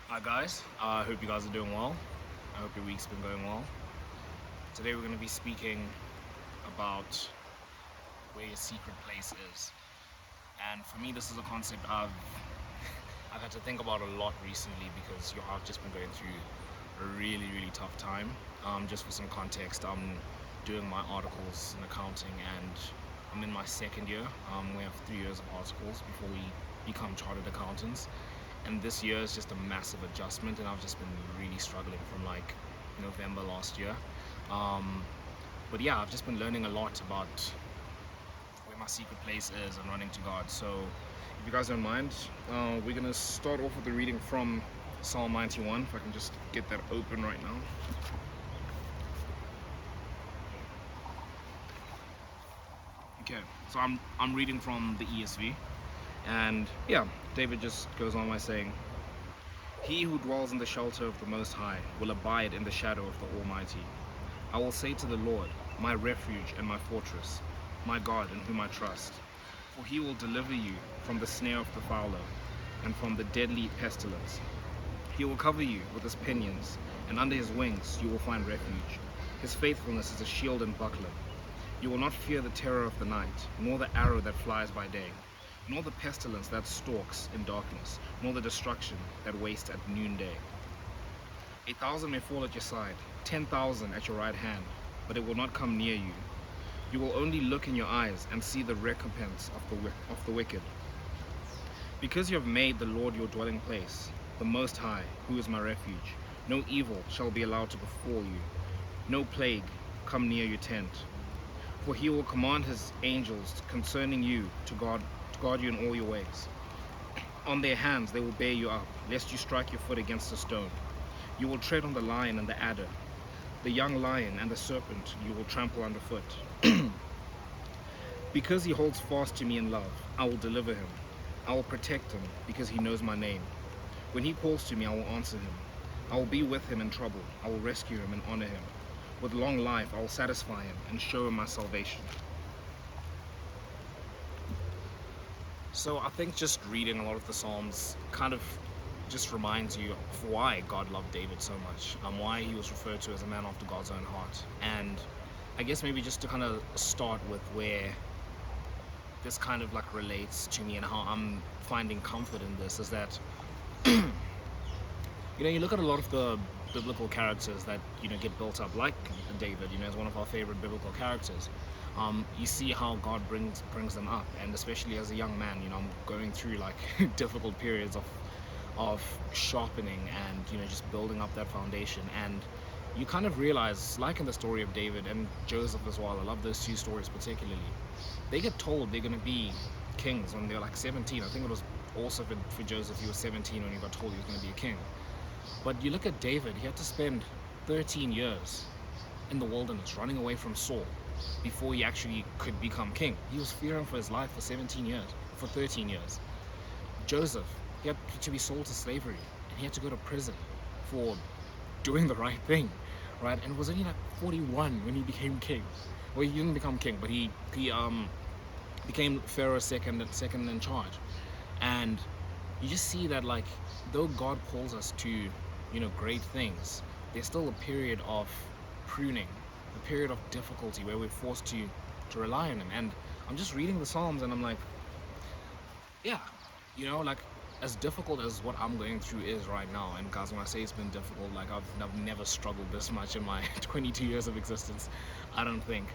Hi guys, I hope you guys are doing well. I hope your week's been going well. Today we're going to be speaking about where your secret place is. And for me, this is a concept I've had to think about a lot recently because I've just been going through a really tough time. Just for some context, I'm doing my articles in accounting and I'm in my second year. We have 3 years of articles before we become chartered accountants. And this year is just a massive adjustment, and I've just been really struggling from like November last year. Um, but yeah, I've just been learning a lot about where my secret place is and running to God. So if you guys don't mind, we're gonna start off with the reading from Psalm 91. If I can just get that open right now. Okay, so I'm reading from the ESV, and yeah, David just goes on by saying, "He who dwells in the shelter of the Most High will abide in the shadow of the Almighty. I will say to the Lord, my refuge and my fortress, my God in whom I trust. For he will deliver you from the snare of the fowler and from the deadly pestilence. He will cover you with his pinions, and under his wings you will find refuge. His faithfulness is a shield and buckler. You will not fear the terror of the night, nor the arrow that flies by day, nor the pestilence that stalks in darkness, nor the destruction that wastes at noonday. 1,000 may fall at your side, 10,000 at your right hand, but it will not come near you. You will only look in your eyes and see the recompense of the wicked. Because you have made the Lord your dwelling place, the Most High, who is my refuge, no evil shall be allowed to befall you, no plague come near your tent. For he will command his angels concerning you to guard you in all your ways. On their hands they will bear you up, lest you strike your foot against a stone. You will tread on the lion and the adder, the young lion and the serpent you will trample underfoot. Because he holds fast to me in love, I will deliver him. I will protect him because he knows my name. When he calls to me, I will answer him. I will be with him in trouble. I will rescue him and honor him. With long life, I will satisfy him and show him my salvation." So I think just reading a lot of the Psalms kind of just reminds you of why God loved David so much, and why he was referred to as a man after God's own heart. And I guess maybe just to kind of start with where this kind of like relates to me and how I'm finding comfort in this is that you look at a lot of the biblical characters that get built up, like David, is one of our favorite biblical characters. You see how God brings them up, and especially as a young man, I'm going through like difficult periods of sharpening and just building up that foundation. And you kind of realize, like in the story of David and Joseph as well, I love those two stories particularly. They get told they're going to be kings when they're like 17. I think it was also for Joseph, he was 17 when he got told he was going to be a king. But you look at David, he had to spend 13 years in the wilderness running away from Saul before he actually could become king. He was fearing for his life for 17 years, for 13 years. Joseph, he had to be sold to slavery, and he had to go to prison for doing the right thing, right? And it was only like 41 when he became king. Well, he didn't become king, but he became Pharaoh's second in charge. And you just see that, like, though God calls us to great things, there's still a period of pruning, a period of difficulty where we're forced to rely on him. And I'm just reading the Psalms and I'm like, yeah, like, as difficult as what I'm going through is right now, and guys, when I say it's been difficult, like I've never struggled this much in my 22 years of existence, I don't think.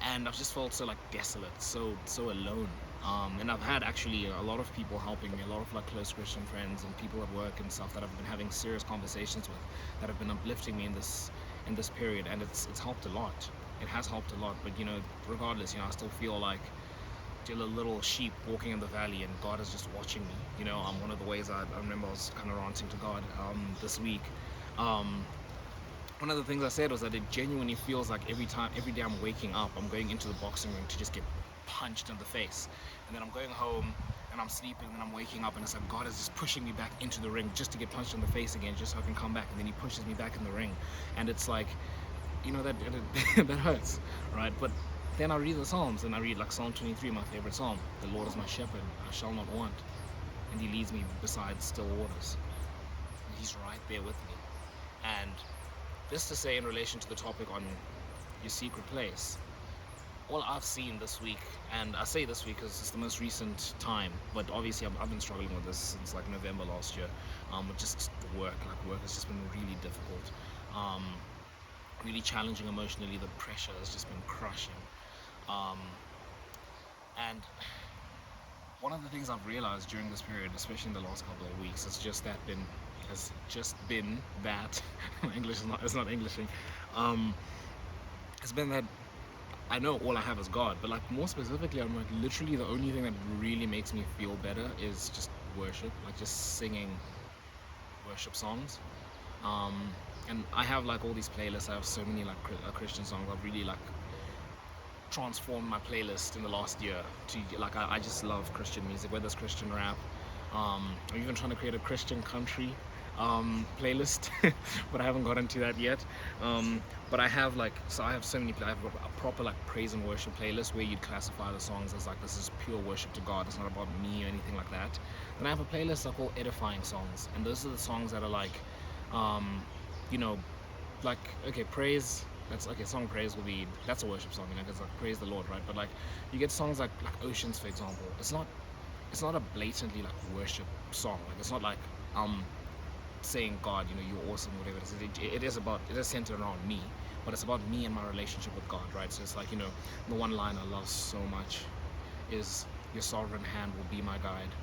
And I've just felt so like desolate, so alone. And I've had actually a lot of people helping me, a lot of like close Christian friends and people at work and stuff that I've been having serious conversations with, that have been uplifting me in this period, and it's helped a lot. It has helped a lot. But regardless, I still feel like still a little sheep walking in the valley, and God is just watching me. One of the ways I remember I was kind of ranting to God this week. One of the things I said was that it genuinely feels like every day I'm waking up, I'm going into the boxing ring to just get punched in the face, and then I'm going home and I'm sleeping, and then I'm waking up, and it's like God is just pushing me back into the ring just to get punched in the face again, just so I can come back, and then he pushes me back in the ring, and it's like, that that hurts, right? But then I read the Psalms, and I read like Psalm 23, my favorite psalm: "The Lord is my shepherd, I shall not want." and He leads me beside still waters. He's right there with me. And this to say, in relation to the topic on your secret place, all I've seen this week, and I say this week because it's the most recent time, but obviously I've been struggling with this since like November last year, with just work. Like work has just been really difficult, really challenging emotionally. The pressure has just been crushing, and one of the things I've realized during this period, especially in the last couple of weeks, has just been that English is not Englishing. It's been that I know all I have is God, but like more specifically, I'm like literally the only thing that really makes me feel better is just worship, like just singing worship songs. Um, and I have like all these playlists. I have so many like Christian songs. I've really like transformed my playlist in the last year to like I just love Christian music, whether it's Christian rap. I'm even trying to create a Christian country playlist, but I haven't got into that yet. But I have like, so I have so many. I have a proper like praise and worship playlist where you'd classify the songs as like this is pure worship to God. It's not about me or anything like that. Then I have a playlist I call edifying songs, and those are the songs that are like, um, you know, like okay, praise. That's okay. Song praise will be that's a worship song, you know, because like praise the Lord, right? But like you get songs like Oceans, for example. It's not a blatantly like worship song. Like it's not like saying God, you know, you're awesome, whatever it is. It is centered around me, but it's about me and my relationship with God, right? So it's like, you know, the one line I love so much is your sovereign hand will be my guide.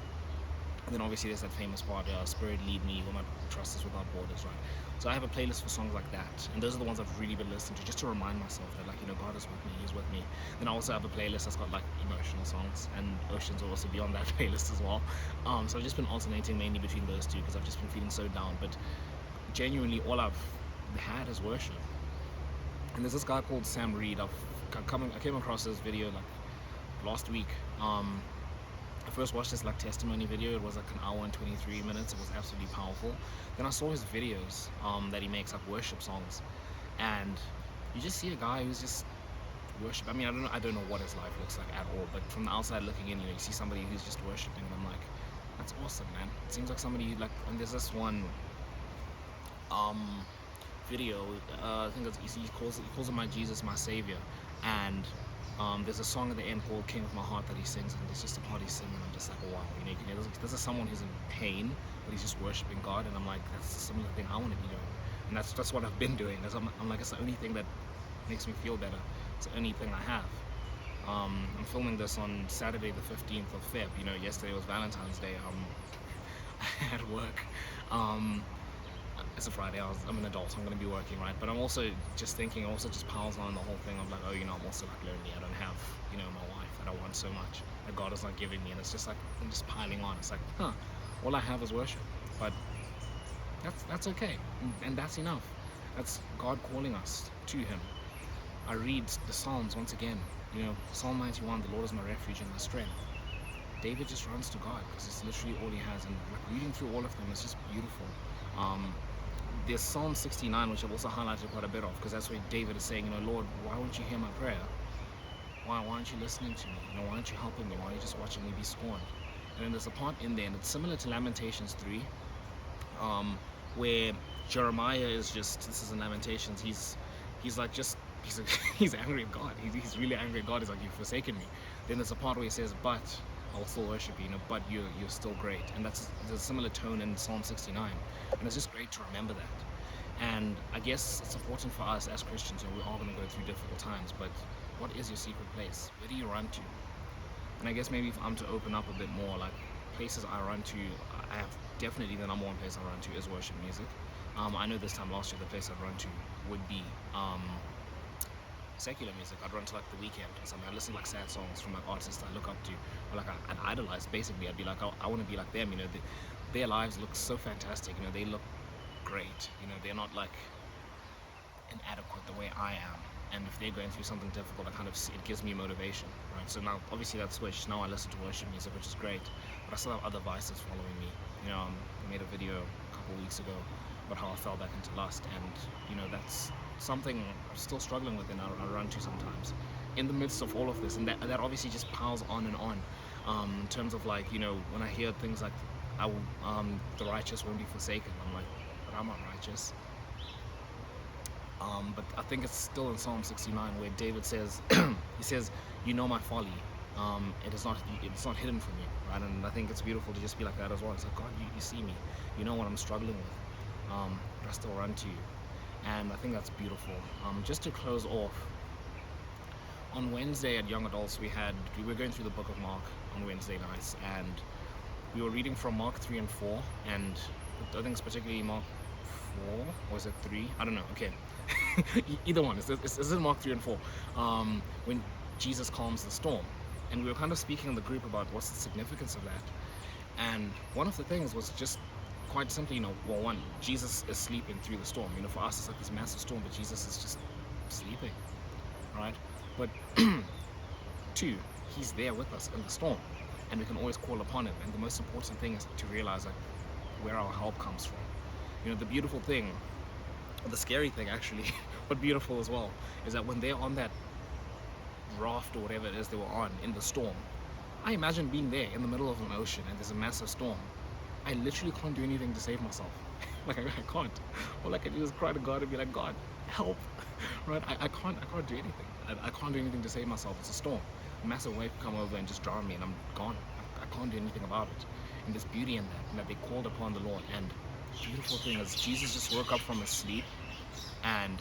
And then obviously there's that famous part, Spirit lead me, will my trust is without borders, right? So I have a playlist for songs like that, and those are the ones I've really been listening to, just to remind myself that, like, you know, God is with me, He's with me. Then I also have a playlist that's got like emotional songs, and Oceans will also be on that playlist as well. So I've just been alternating mainly between those two because I've just been feeling so down. But genuinely, all I've had is worship. And there's this guy called Sam Reed. I came across this video like last week. I first watched this like testimony video. It was like an hour and 23 minutes. It was absolutely powerful. Then I saw his videos that he makes like worship songs, and you just see a guy who's just worship. I mean, I don't know what his life looks like at all, but from the outside looking in, you know, you see somebody who's just worshiping, and I'm like, that's awesome, man. It seems like somebody like. And there's this one video. I think he calls him my Jesus, my Savior, and there's a song at the end called King of My Heart that he sings, and it's just a part he's singing. I'm just like, wow, you know, this is someone who's in pain, but he's just worshiping God, and I'm like, that's the similar thing I want to be doing, and that's what I've been doing. I'm like, it's the only thing that makes me feel better. It's the only thing I have. I'm filming this on Saturday the 15th of Feb. You know, yesterday was Valentine's Day. At work. It's a Friday. I'm an adult. I'm going to be working, right? But I'm also just thinking. Also, just piles on the whole thing of like, oh, you know, I'm also like lonely. I don't have, you know, my wife that I want so much that God is not giving me, and it's just like I'm just piling on. It's like, all I have is worship, but that's okay, and that's enough. That's God calling us to Him. I read the Psalms once again. You know, Psalm 91, the Lord is my refuge and my strength. David just runs to God because it's literally all he has, and like reading through all of them, it's just beautiful. There's Psalm 69, which I've also highlighted quite a bit of, because that's where David is saying, you know, Lord, why won't you hear my prayer? Why aren't you listening to me? You know, why aren't you helping me? Why are you just watching me be scorned? And then there's a part in there, and it's similar to Lamentations 3, where Jeremiah is just, this is in Lamentations, he's like just, he's angry at God. He's really angry at God. He's like, you've forsaken me. Then there's a part where he says, but I will still worship you, you know, but you're still great. And there's a similar tone in Psalm 69. And it's just great to remember that. And I guess it's important for us as Christians, you know, we're all going to go through difficult times, but what is your secret place? Where do you run to? And I guess maybe if I'm to open up a bit more, like places I run to, I have definitely the number one place I run to is worship music. I know this time last year the place I'd run to would be secular music. I'd run to like The Weeknd or something. I listen to like sad songs from like artists I look up to, or like I'd idolize. Basically, I'd be like, I want to be like them. You know, their lives look so fantastic. You know, they look great. You know, they're not like inadequate the way I am. And if they're going through something difficult, it gives me motivation, right? So now, obviously, that's switched. Now I listen to worship music, which is great, but I still have other vices following me. You know, I made a video a couple of weeks ago about how I fell back into lust, and you know, that's something I'm still struggling with, and I run to sometimes. In the midst of all of this, and that obviously just piles on and on. In terms of like, you know, when I hear things like the righteous won't be forsaken. I'm like, but I'm not righteous. But I think it's still in Psalm 69 where David says, he says, "You know my folly. It's not hidden from you, right?" And I think it's beautiful to just be like that as well. It's like, God, you see me. You know what I'm struggling with. But I still run to you, and I think that's beautiful. Just to close off, on Wednesday at Young Adults, we were going through the Book of Mark on Wednesday nights, and we were reading from Mark 3 and 4, and I think it's particularly Mark 4, or is it 3? I don't know. Okay, either one. It's in Mark 3 and 4, when Jesus calms the storm, and we were kind of speaking in the group about what's the significance of that. And one of the things was just quite simply, well, one, Jesus is sleeping through the storm. For us it's like this massive storm, but Jesus is just sleeping, right? But two, he's there with us in the storm, and we can always call upon him. And the most important thing is to realize like where our help comes from. The beautiful thing, or the scary thing actually, but beautiful as well, is that when they're on that raft or whatever it is they were on in the storm, I imagine being there in the middle of an ocean and there's a massive storm. I literally can't do anything to save myself. Like I can't. All I can do is cry to God and be like, God, help, right? I can't do anything. I can't do anything to save myself. It's a storm. A massive wave come over and just drown me, and I'm gone. I can't do anything about it. And there's beauty in that, and that they called upon the Lord. And the beautiful thing is Jesus just woke up from his sleep, and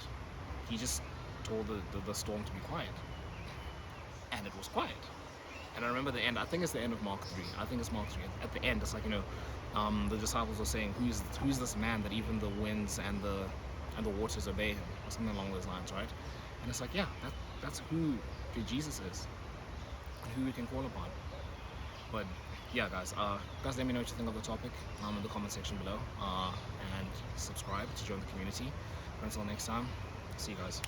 he just told the storm to be quiet, and it was quiet. And I remember the end. I think it's the end of Mark 3. I think it's Mark 3. At the end, it's like, the disciples were saying, "Who's this man that even the winds and the waters obey him?" Or something along those lines, right? And it's like, yeah, that's who Jesus is, and who we can call upon. But yeah, guys, let me know what you think of the topic in the comment section below, and subscribe to join the community. Until next time, see you guys.